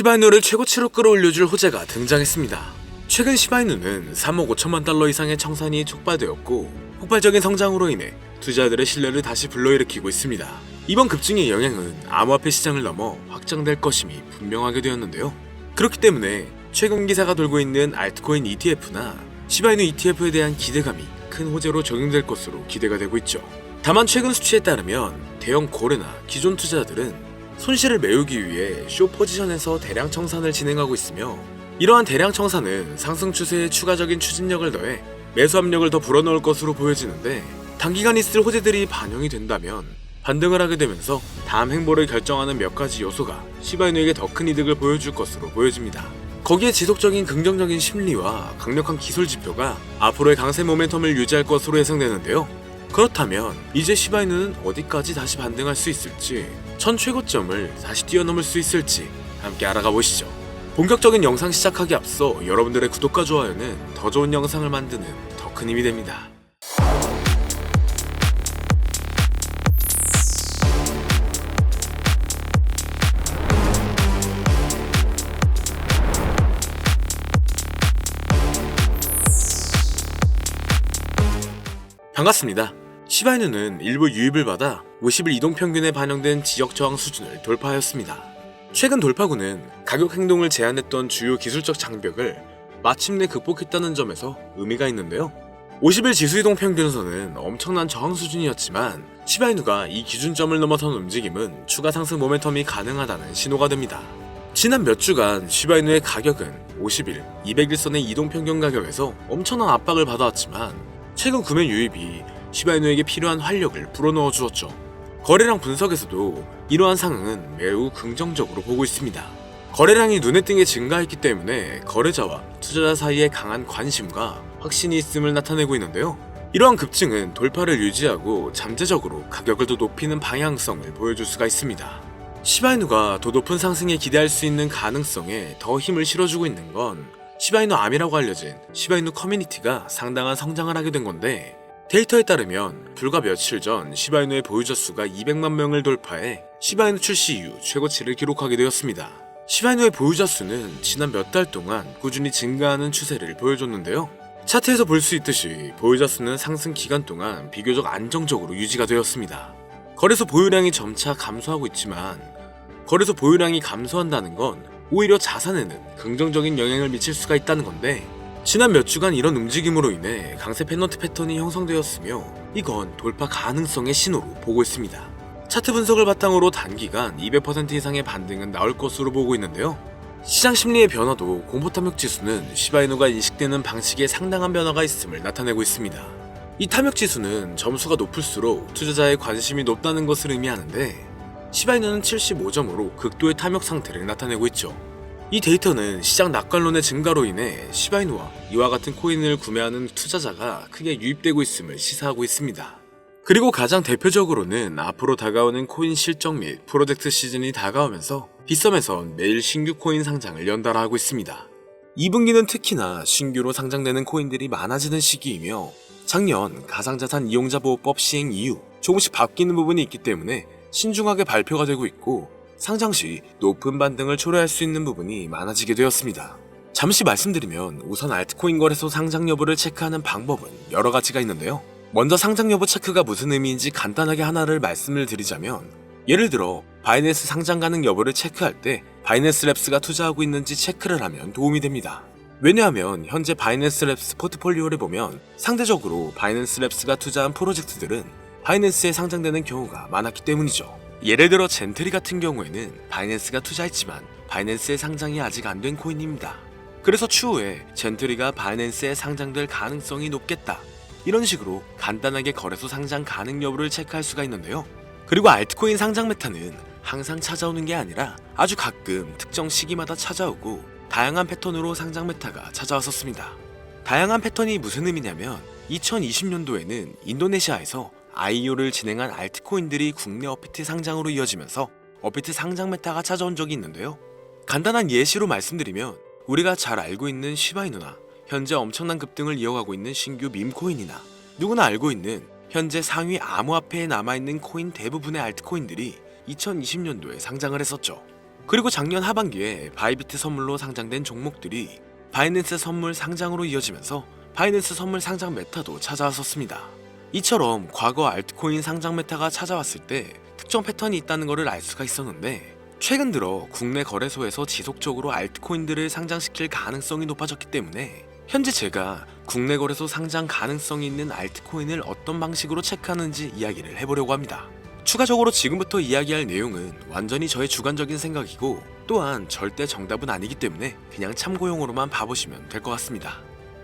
시바이누를 최고치로 끌어올려줄 호재가 등장했습니다. 최근 시바이누는 3억 5천만 달러 이상의 청산이 촉발되었고 폭발적인 성장으로 인해 투자자들의 신뢰를 다시 불러일으키고 있습니다. 이번 급증의 영향은 암호화폐 시장을 넘어 확장될 것임이 분명하게 되었는데요. 그렇기 때문에 최근 기사가 돌고 있는 알트코인 ETF나 시바이누 ETF에 대한 기대감이 큰 호재로 적용될 것으로 기대가 되고 있죠. 다만 최근 수치에 따르면 대형 거래나 기존 투자자들은 손실을 메우기 위해 쇼 포지션에서 대량 청산을 진행하고 있으며 이러한 대량 청산은 상승 추세에 추가적인 추진력을 더해 매수 압력을 더 불어넣을 것으로 보여지는데 단기간 있을 호재들이 반영이 된다면 반등을 하게 되면서 다음 행보를 결정하는 몇 가지 요소가 시바이누에게 더 큰 이득을 보여줄 것으로 보여집니다. 거기에 지속적인 긍정적인 심리와 강력한 기술 지표가 앞으로의 강세 모멘텀을 유지할 것으로 예상되는데요. 그렇다면 이제 시바이누는 어디까지 다시 반등할 수 있을지, 전 최고점을 다시 뛰어넘을 수 있을지 함께 알아가 보시죠. 본격적인 영상 시작하기 앞서 여러분들의 구독과 좋아요는 더 좋은 영상을 만드는 더 큰 힘이 됩니다. 반갑습니다. 시바이누는 일부 유입을 받아 50일 이동평균에 반영된 지역 저항 수준을 돌파하였습니다. 최근 돌파구는 가격 행동을 제한했던 주요 기술적 장벽을 마침내 극복했다는 점에서 의미가 있는데요. 50일 지수 이동평균선은 엄청난 저항 수준이었지만 시바이누가 이 기준점을 넘어선 움직임은 추가 상승 모멘텀이 가능하다는 신호가 됩니다. 지난 몇 주간 시바이누의 가격은 50일, 200일선의 이동평균 가격에서 엄청난 압박을 받아왔지만 최근 구매 유입이 시바이누에게 필요한 활력을 불어넣어 주었죠. 거래량 분석에서도 이러한 상황은 매우 긍정적으로 보고 있습니다. 거래량이 눈에 띄게 증가했기 때문에 거래자와 투자자 사이에 강한 관심과 확신이 있음을 나타내고 있는데요. 이러한 급증은 돌파를 유지하고 잠재적으로 가격을 더 높이는 방향성을 보여줄 수가 있습니다. 시바이누가 더 높은 상승에 기대할 수 있는 가능성에 더 힘을 실어주고 있는 건 시바이누 암이라고 알려진 시바이누 커뮤니티가 상당한 성장을 하게 된 건데, 데이터에 따르면 불과 며칠 전 시바이누의 보유자 수가 200만 명을 돌파해 시바이누 출시 이후 최고치를 기록하게 되었습니다. 시바이누의 보유자 수는 지난 몇 달 동안 꾸준히 증가하는 추세를 보여줬는데요. 차트에서 볼 수 있듯이 보유자 수는 상승 기간 동안 비교적 안정적으로 유지가 되었습니다. 거래소 보유량이 점차 감소하고 있지만 거래소 보유량이 감소한다는 건 오히려 자산에는 긍정적인 영향을 미칠 수가 있다는 건데, 지난 몇 주간 이런 움직임으로 인해 강세 페넌트 패턴이 형성되었으며 이건 돌파 가능성의 신호로 보고 있습니다. 차트 분석을 바탕으로 단기간 200% 이상의 반등은 나올 것으로 보고 있는데요. 시장 심리의 변화도 공포탐욕 지수는 시바이누가 인식되는 방식에 상당한 변화가 있음을 나타내고 있습니다. 이 탐욕 지수는 점수가 높을수록 투자자의 관심이 높다는 것을 의미하는데 시바이누는 75점으로 극도의 탐욕 상태를 나타내고 있죠. 이 데이터는 시장 낙관론의 증가로 인해 시바이누와 이와 같은 코인을 구매하는 투자자가 크게 유입되고 있음을 시사하고 있습니다. 그리고 가장 대표적으로는 앞으로 다가오는 코인 실적 및 프로젝트 시즌이 다가오면서 빗썸에선 매일 신규 코인 상장을 연달아 하고 있습니다. 2분기는 특히나 신규로 상장되는 코인들이 많아지는 시기이며 작년 가상자산 이용자 보호법 시행 이후 조금씩 바뀌는 부분이 있기 때문에 신중하게 발표가 되고 있고 상장 시 높은 반등을 초래할 수 있는 부분이 많아지게 되었습니다. 잠시 말씀드리면 우선 알트코인 거래소 상장 여부를 체크하는 방법은 여러 가지가 있는데요. 먼저 상장 여부 체크가 무슨 의미인지 간단하게 하나를 말씀을 드리자면, 예를 들어 바이낸스 상장 가능 여부를 체크할 때 바이낸스 랩스가 투자하고 있는지 체크를 하면 도움이 됩니다. 왜냐하면 현재 바이낸스 랩스 포트폴리오를 보면 상대적으로 바이낸스 랩스가 투자한 프로젝트들은 바이낸스에 상장되는 경우가 많았기 때문이죠. 예를 들어 젠트리 같은 경우에는 바이낸스가 투자했지만 바이낸스에 상장이 아직 안 된 코인입니다. 그래서 추후에 젠트리가 바이낸스에 상장될 가능성이 높겠다, 이런 식으로 간단하게 거래소 상장 가능 여부를 체크할 수가 있는데요. 그리고 알트코인 상장 메타는 항상 찾아오는 게 아니라 아주 가끔 특정 시기마다 찾아오고 다양한 패턴으로 상장 메타가 찾아왔었습니다. 다양한 패턴이 무슨 의미냐면 2020년도에는 인도네시아에서 IEO를 진행한 알트코인들이 국내 업비트 상장으로 이어지면서 업비트 상장 메타가 찾아온 적이 있는데요. 간단한 예시로 말씀드리면 우리가 잘 알고 있는 시바이누나 현재 엄청난 급등을 이어가고 있는 신규 밈코인이나 누구나 알고 있는 현재 상위 암호화폐에 남아있는 코인 대부분의 알트코인들이 2020년도에 상장을 했었죠. 그리고 작년 하반기에 바이비트 선물로 상장된 종목들이 바이낸스 선물 상장으로 이어지면서 바이낸스 선물 상장 메타도 찾아왔었습니다. 이처럼 과거 알트코인 상장 메타가 찾아왔을 때 특정 패턴이 있다는 것을 알 수가 있었는데, 최근 들어 국내 거래소에서 지속적으로 알트코인들을 상장시킬 가능성이 높아졌기 때문에 현재 제가 국내 거래소 상장 가능성이 있는 알트코인을 어떤 방식으로 체크하는지 이야기를 해보려고 합니다. 추가적으로 지금부터 이야기할 내용은 완전히 저의 주관적인 생각이고, 또한 절대 정답은 아니기 때문에 그냥 참고용으로만 봐보시면 될 것 같습니다.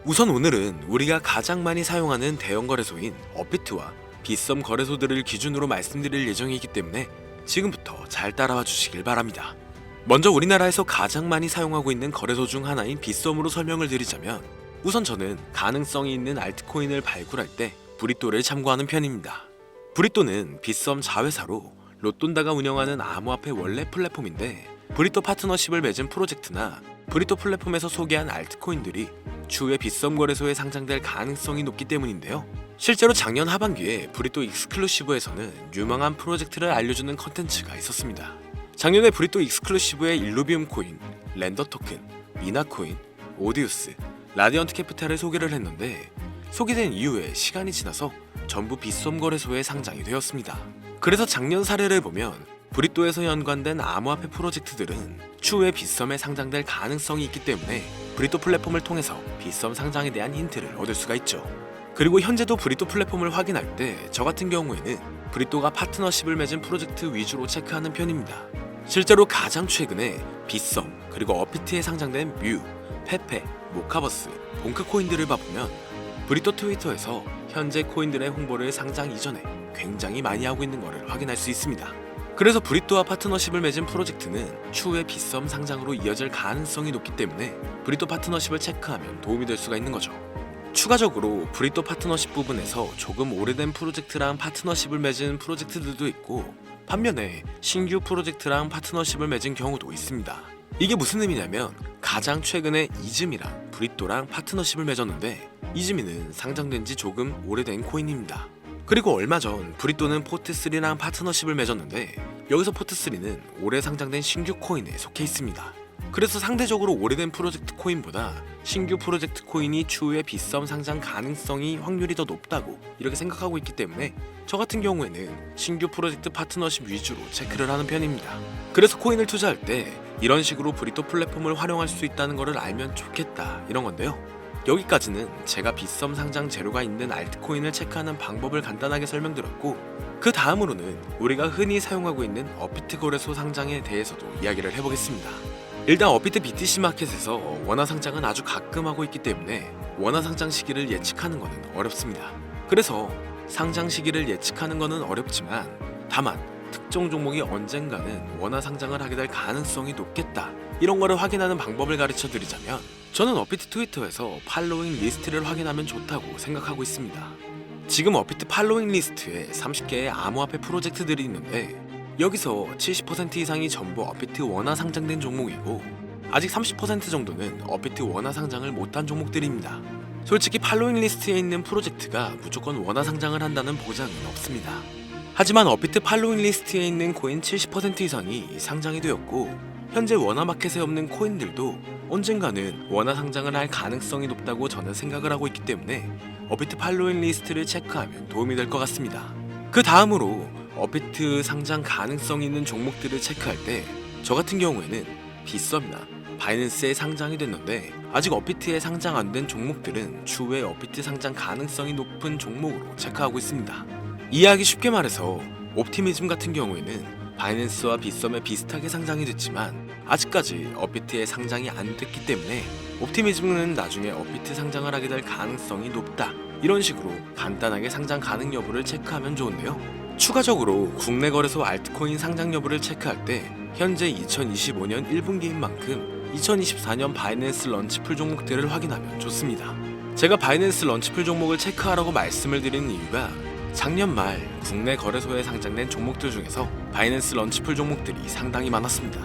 우선 오늘은 우리가 가장 많이 사용하는 대형 거래소인 업비트와 빗썸 거래소들을 기준으로 말씀드릴 예정이기 때문에 지금부터 잘 따라와 주시길 바랍니다. 먼저 우리나라에서 가장 많이 사용하고 있는 거래소 중 하나인 빗썸으로 설명을 드리자면, 우선 저는 가능성이 있는 알트코인을 발굴할 때 브리또를 참고하는 편입니다. 브리또는 빗썸 자회사로 로돈다가 운영하는 암호화폐 원래 플랫폼인데, 브리또 파트너십을 맺은 프로젝트나 브리또 플랫폼에서 소개한 알트코인들이 추후에 빗썸 거래소에 상장될 가능성이 높기 때문인데요. 실제로 작년 하반기에 브리또 익스클루시브에서는 유망한 프로젝트를 알려주는 컨텐츠가 있었습니다. 작년에 브리또 익스클루시브의 일루비움 코인, 렌더 토큰, 미나 코인, 오디우스, 라디언트 캐피탈을 소개를 했는데, 소개된 이후에 시간이 지나서 전부 빗썸 거래소에 상장이 되었습니다. 그래서 작년 사례를 보면 브리또에서 연관된 암호화폐 프로젝트들은 추후에 빗썸에 상장될 가능성이 있기 때문에 브리또 플랫폼을 통해서 빗썸 상장에 대한 힌트를 얻을 수가 있죠. 그리고 현재도 브리또 플랫폼을 확인할 때 저 같은 경우에는 브리또가 파트너십을 맺은 프로젝트 위주로 체크하는 편입니다. 실제로 가장 최근에 빗썸 그리고 업비트에 상장된 뮤, 페페, 모카버스, 봉크 코인들을 봐보면 브리또 트위터에서 현재 코인들의 홍보를 상장 이전에 굉장히 많이 하고 있는 것을 확인할 수 있습니다. 그래서 브리또와 파트너십을 맺은 프로젝트는 추후에 빗썸 상장으로 이어질 가능성이 높기 때문에 브리또 파트너십을 체크하면 도움이 될 수가 있는 거죠. 추가적으로 브리또 파트너십 부분에서 조금 오래된 프로젝트랑 파트너십을 맺은 프로젝트들도 있고, 반면에 신규 프로젝트랑 파트너십을 맺은 경우도 있습니다. 이게 무슨 의미냐면, 가장 최근에 이즈미랑 브리또랑 파트너십을 맺었는데, 이즈미는 상장된 지 조금 오래된 코인입니다. 그리고 얼마 전 브리또는 포트3랑 파트너십을 맺었는데, 여기서 포트3는 올해 상장된 신규 코인에 속해 있습니다. 그래서 상대적으로 오래된 프로젝트 코인보다 신규 프로젝트 코인이 추후에 빗썸 상장 가능성이 확률이 더 높다고 이렇게 생각하고 있기 때문에 저 같은 경우에는 신규 프로젝트 파트너십 위주로 체크를 하는 편입니다. 그래서 코인을 투자할 때 이런 식으로 브리또 플랫폼을 활용할 수 있다는 것을 알면 좋겠다, 이런 건데요. 여기까지는 제가 빗썸 상장 재료가 있는 알트코인을 체크하는 방법을 간단하게 설명드렸고, 그 다음으로는 우리가 흔히 사용하고 있는 업비트 거래소 상장에 대해서도 이야기를 해보겠습니다. 일단 업비트 BTC 마켓에서 원화 상장은 아주 가끔 하고 있기 때문에 원화 상장 시기를 예측하는 것은 어렵습니다. 그래서 상장 시기를 예측하는 것은 어렵지만, 다만 특정 종목이 언젠가는 원화 상장을 하게 될 가능성이 높겠다, 이런 거를 확인하는 방법을 가르쳐 드리자면, 저는 업비트 트위터에서 팔로잉 리스트를 확인하면 좋다고 생각하고 있습니다. 지금 업비트 팔로잉 리스트에 30개의 암호화폐 프로젝트들이 있는데, 여기서 70% 이상이 전부 업비트 원화 상장된 종목이고, 아직 30% 정도는 업비트 원화 상장을 못한 종목들입니다. 솔직히 팔로잉 리스트에 있는 프로젝트가 무조건 원화 상장을 한다는 보장은 없습니다. 하지만 업비트 팔로잉 리스트에 있는 코인 70% 이상이 상장이 되었고, 현재 원화 마켓에 없는 코인들도 언젠가는 원화 상장을 할 가능성이 높다고 저는 생각을 하고 있기 때문에 업비트 팔로잉 리스트를 체크하면 도움이 될 것 같습니다. 그 다음으로 업비트 상장 가능성 있는 종목들을 체크할 때 저 같은 경우에는 빗썸이나 바이낸스에 상장이 됐는데 아직 업비트에 상장 안 된 종목들은 추후에 업비트 상장 가능성이 높은 종목으로 체크하고 있습니다. 이해하기 쉽게 말해서 옵티미즘 같은 경우에는 바이낸스와 빗썸에 비슷하게 상장이 됐지만 아직까지 업비트에 상장이 안 됐기 때문에 옵티미즘은 나중에 업비트 상장을 하게 될 가능성이 높다, 이런 식으로 간단하게 상장 가능 여부를 체크하면 좋은데요. 추가적으로 국내 거래소 알트코인 상장 여부를 체크할 때 현재 2025년 1분기인 만큼 2024년 바이낸스 런치풀 종목들을 확인하면 좋습니다. 제가 바이낸스 런치풀 종목을 체크하라고 말씀을 드리는 이유가, 작년 말 국내 거래소에 상장된 종목들 중에서 바이낸스 런치풀 종목들이 상당히 많았습니다.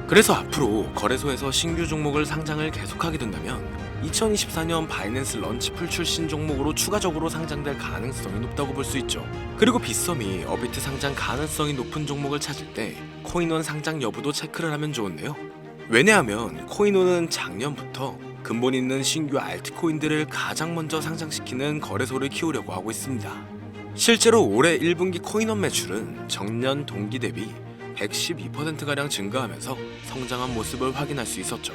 그래서 앞으로 거래소에서 신규 종목을 상장을 계속하게 된다면 2024년 바이낸스 런치풀 출신 종목으로 추가적으로 상장될 가능성이 높다고 볼 수 있죠. 그리고 빗썸이 어비트 상장 가능성이 높은 종목을 찾을 때 코인원 상장 여부도 체크를 하면 좋은데요. 왜냐하면 코인원은 작년부터 근본 있는 신규 알트코인들을 가장 먼저 상장시키는 거래소를 키우려고 하고 있습니다. 실제로 올해 1분기 코인원 매출은 전년 동기 대비 112%가량 증가하면서 성장한 모습을 확인할 수 있었죠.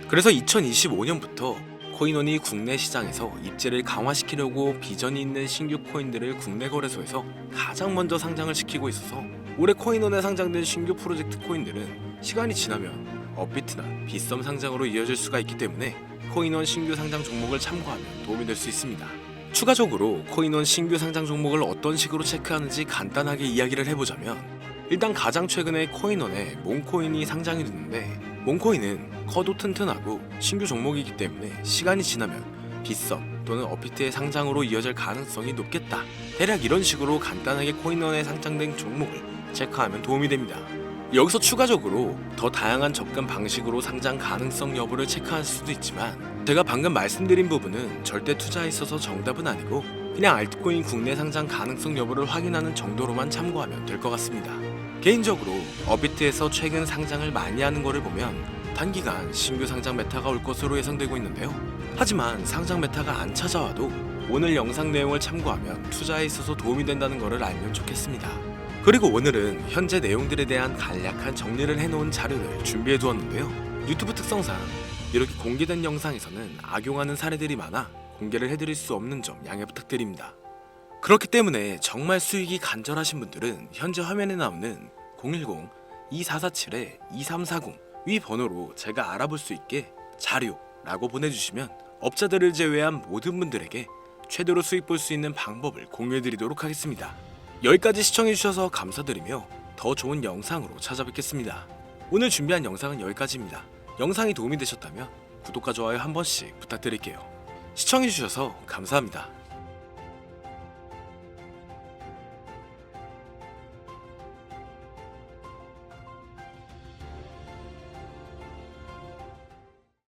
그래서 2025년부터 코인원이 국내 시장에서 입지를 강화시키려고 비전이 있는 신규 코인들을 국내 거래소에서 가장 먼저 상장을 시키고 있어서 올해 코인원에 상장된 신규 프로젝트 코인들은 시간이 지나면 업비트나 빗썸 상장으로 이어질 수가 있기 때문에 코인원 신규 상장 종목을 참고하면 도움이 될 수 있습니다. 추가적으로 코인원 신규 상장 종목을 어떤 식으로 체크하는지 간단하게 이야기를 해보자면, 일단 가장 최근에 코인원에 몽코인이 상장이 됐는데, 몽코인은 커도 튼튼하고 신규 종목이기 때문에 시간이 지나면 빗썸 또는 업비트의 상장으로 이어질 가능성이 높겠다. 대략 이런 식으로 간단하게 코인원에 상장된 종목을 체크하면 도움이 됩니다. 여기서 추가적으로 더 다양한 접근 방식으로 상장 가능성 여부를 체크할 수도 있지만, 제가 방금 말씀드린 부분은 절대 투자에 있어서 정답은 아니고 그냥 알트코인 국내 상장 가능성 여부를 확인하는 정도로만 참고하면 될 것 같습니다. 개인적으로 어비트에서 최근 상장을 많이 하는 거를 보면 단기간 신규 상장 메타가 올 것으로 예상되고 있는데요. 하지만 상장 메타가 안 찾아와도 오늘 영상 내용을 참고하면 투자에 있어서 도움이 된다는 것을 알면 좋겠습니다. 그리고 오늘은 현재 내용들에 대한 간략한 정리를 해놓은 자료를 준비해 두었는데요. 유튜브 특성상 이렇게 공개된 영상에서는 악용하는 사례들이 많아 공개를 해드릴 수 없는 점 양해 부탁드립니다. 그렇기 때문에 정말 수익이 간절하신 분들은 현재 화면에 나오는 010-2447-2340 위 번호로 제가 알아볼 수 있게 자료라고 보내주시면 업자들을 제외한 모든 분들에게 최대로 수익 볼 수 있는 방법을 공유해드리도록 하겠습니다. 여기까지 시청해주셔서 감사드리며 더 좋은 영상으로 찾아뵙겠습니다. 오늘 준비한 영상은 여기까지입니다. 영상이 도움이 되셨다면 구독과 좋아요 한 번씩 부탁드릴게요. 시청해주셔서 감사합니다.